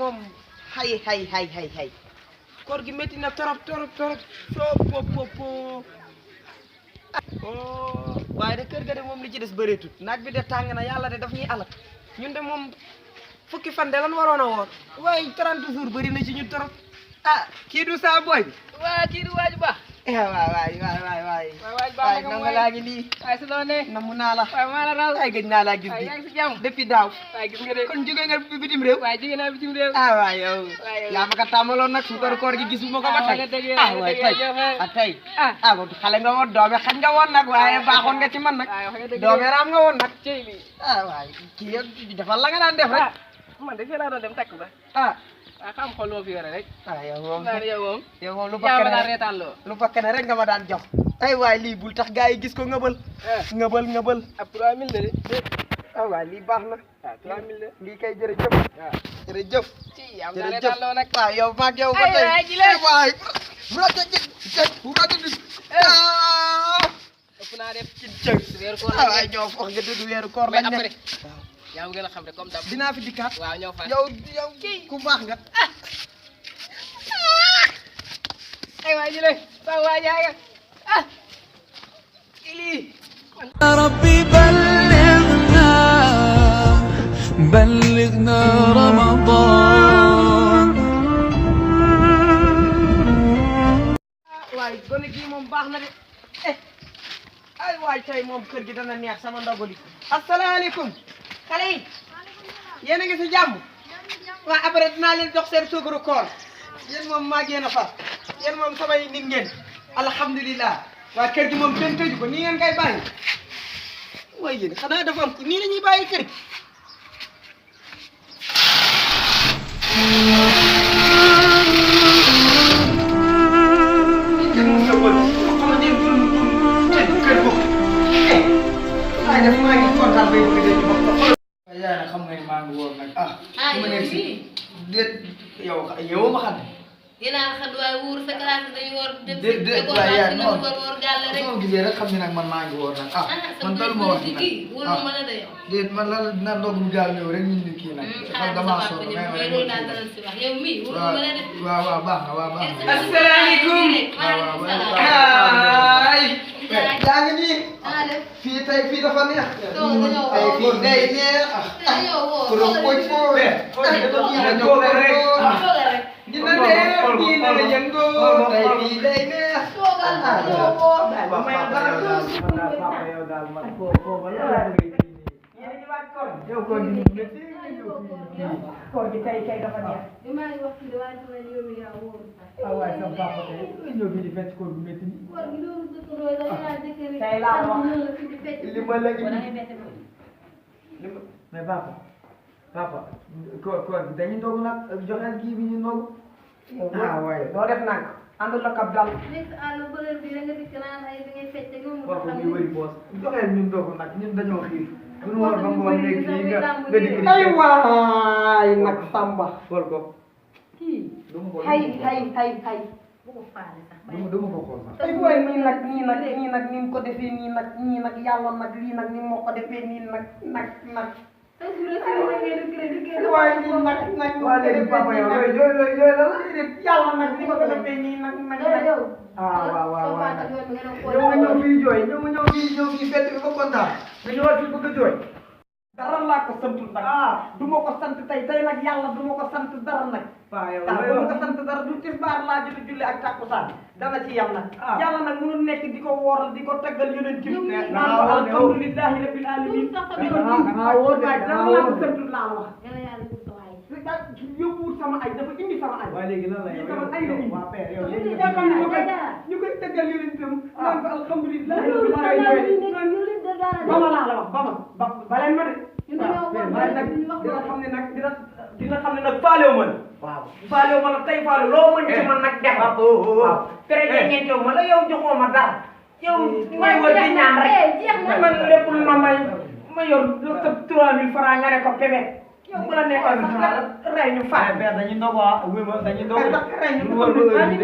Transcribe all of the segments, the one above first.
moom hay koor gi métti na torop waaye de kër ga de moom li ci des bëreetut naaj bi de tàng na yàlla de daf ñuy alak ñun de moom fukki fan de lan waroon a woor waaye 30 jours bëri na ci ñun torop kii du saa boy bi waa kii du waaju baax waay nanga laa ngi nii waay si loo ne namu naa la waay maa la raw ay gëj naa laa gis bi yaa ngi si jàmm depuis daaw waay gis nga de kon jóge nga bitim réew waay jóge naa bitim réew waay yow yaa ma ko tàmmaloon nag suukaru koor gi gisuma ko ba tey waay tey moom xale nga woon doome xañ nga woon nag waaye baaxoon nga ci man nag doome raam nga woon nag cey bi waay kii yow defal la nga daan def rek man de fii laa doon dem takk ba xam xool loo fi yore rek yow moom lu bakkane rek nga ma daan jox ay waay lii bul tax gars yi gis ko ngëbal ngëbal ab 3000 de waay lii baax na 3000 de lii kay jërëjëf jërëjëf ci am na reetalloo nag waaw yow maag yow ba tey waay ëpp naa def ci weeru koor waay ñoo wax nga dëgg weeru koor lañ ne yaa ngi gën a xam rek comme dab dinaa fi dikkaat waaw ñëw fa yow ku baax nga ay waay jële sa waay yaa nga lii ربي بلغنا رمضان waay gone gi moom baax na de ay waay tey moom kër gi dana neex sama ndogali asalaamaaleykum xale yi yéen a ngi si jàmm waaw après dinaa leen jox seen suukaru koor yéen moom maa génn fa yéen moom samay nit ngeen alhamdulilah waa kër gi moom kenn tëju ko nii ngeen koy bàyyi waaye yéen xanaa dafa am nii la ñuy bàyyi kër gi yaa xam nga ni maa ngi woor nag yow mii déet yow ma xam ne yéen a xam waaye wóor fekk naa fi dañuy woor dem déet waaye yaa non woor gàll rek soo gisee rek xam ne nag man maa ngi woor nag man tal ma wax nag wóor ma la de yow déet man la dina ndog bu gaaw ñëw rek ñu ni kii nag xam damaa sonn mais loolu daal dana si wax yow mii wóor ma la de waaw baax na waaw baax na asalaamaaleykum yaa ngi nii fii tey fii dafa neex tey fii day neex kuro koy foowe dina neex dina yëngoo tey fii day neex koor gi tey dafa neex waaye sama papa tey ñëw bi di fecc koor bu métti ni tey laa wax li ma la indi mais papa koor bi dañuy ndogu nag joxeel kii bi ñu ndogu waaye doo def nag àndul la kab dal papa muy wëri boos joxeel ñu ndogu nag ñun dañoo xiif ñun war ba ngoon léegi fii nga dikk ay waay nag Samba xool ko hay duma ko xool sax ay waay nii nag ni mu ko defee nii nag yàlla nag lii nag ni moo ko defee nii nag waaye nii nag waa léegi papa yow yooyu la yàlla nag ni ma ko defee nii nag waaw yow nga ñëw fii jooy ñëw fii fett bi ba kontaan nga ñëwaat fii bëgg a jooy dara laa ko santul nag du ma ko sant tey nag yàlla du ma ko sant dara nag waaw yow du ma ko sant dara du tisbaar laa julli ak takkusaan dana ci yam nag yàlla nag mënul nekk di ko wooral di ko taggal yonent bi naan ko alhamdulillahi rabbil alamin di ko dara laa ko santul laa wax yóbbuwul sama ay dafa indi sama ay waaye léegi lan la yow sama ay waa père yow léegi ñu koy taggal yonentam naan ko alhamdulillahi rabbil alamin bama laa la wax ba leen ma de waaye nag dina xam ne nag dina xam ne nag faalewu ma la waaw faalewu ma la tey faalewu loo mën ci man nag def waaw tere ngeen teew ma la yow joxoo ma dara yow may wër di ñaan rek man lépp lu ma yor sa 3000 francs nga ne ko bébé yow bu la nekkoon sax rey ñu fa dañuy ndogu dañuy ndogu rey ñu du wër ba heure bi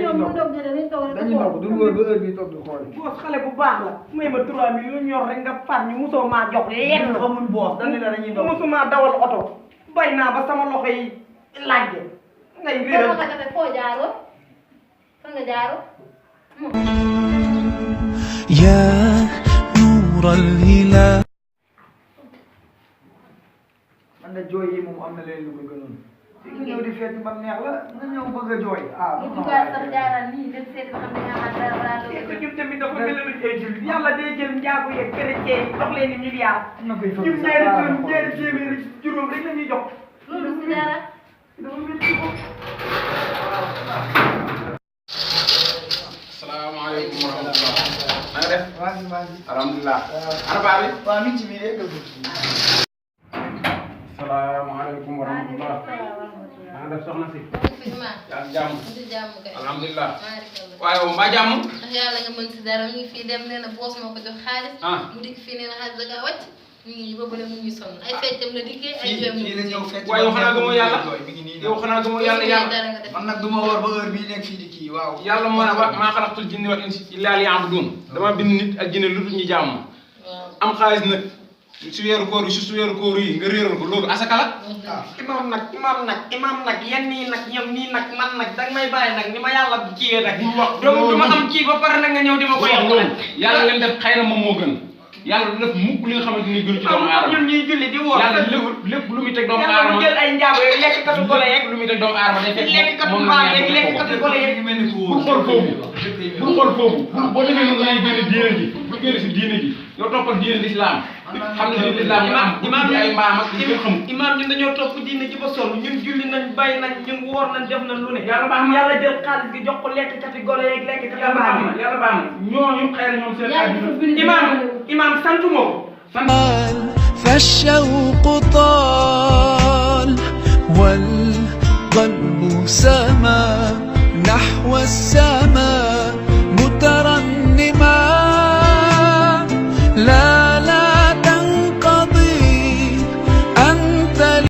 dañuy ndogu du wër ba heure bi toog di xool boos xale bu baax la may ma 3000 lu ñor rek nga far ñu musoo maa jox lenn xamuñ boos dañ la dañuy ndogu musuma dawal oto bay naa ba sama loxo yi laaj ngay réeral foo jaaroo fan nga jaaroo يا نور الهلال man de jooy yi moom am na leen lu ko gënoon fi nga ñëw di fekk ba neex la nga ñëw bëgg a jooy ah bu dugaat sax jaaral nii dem seet ba xam ne nga dara wala ko ñun tamit dafa mel ni ay jullit yàlla day jël njaago yeeg chrétien yi jox leen ni milliard na koy ñun ñaari téeméeri juróom rek la ñuy jox loolu si dara dafa mel ni ko salaamaaleykum wa rahmatulah. na nga def. maa ngi alhamdulilah. ana baa bi. waaw mi ngi ci biir rek salaamaaleykum wa rahmatulah. na nga def soxna si. yaa ngi jàmm. alhamdulilah. waaye yow mbaa jàmm. ndax yàlla nga mën si dara mu ngi fii dem nee na boos moo ko jox xaalis. mu dikk fii nee na xaalis da ngaa wàcc. ñu ngi ba bële mu ngi sonn ay feccam la dikkee ay jëm la ñëw fecc waaye yow xanaa gëmoo yàlla yow xanaa gëmoo yàlla yàlla man nag du ma woor ba heure bii nekk fii di kii waaw yàlla moo ne maa xalaqtul jinni wal insa illaa liya'buduun dama bind nit ak jinne lu dul ñu jàmm am xaalis nag si weeru koor yi su weeru koor yi nga réeral ko loolu asaka la imam nag yenn yi nag ñoom nii nag man nag danga may bàyyi nag ni ma yàlla kiiwee nag du ma am kii ba pare nag nga ñëw di ma ko yàq nag yàlla leen def xëy na moom moo gën yàlla du def mukk li nga xamante ni gën ci doomu aadama ñun ñuy julli di woor yàlla lépp lu muy teg doomu aadama yàlla jël ay njaago yeeg lekk katu gole yeeg lu muy teg doomu aadama day fekk lekk katu mbaam yeeg lekk katu gole yeeg bul xool foofu bul xool foofu boo defee noonu lay génne diine ji bu génne si diine ji yow toppal diine l'islam xam ne ni l'islam imaam ay mbaam ak li xam imaam ñun dañoo topp diine ji ba sonn ñun julli nañ bay nañ ñun woor nañ def nañ lu ne yàlla jël xaalis gi jox ko lekk kati gole yeeg lekk kati mbaam yàlla baax na ñooñu xëy na ñoom seen àddina imaam sant moo فالشوق طال والقلب سما نحو السماء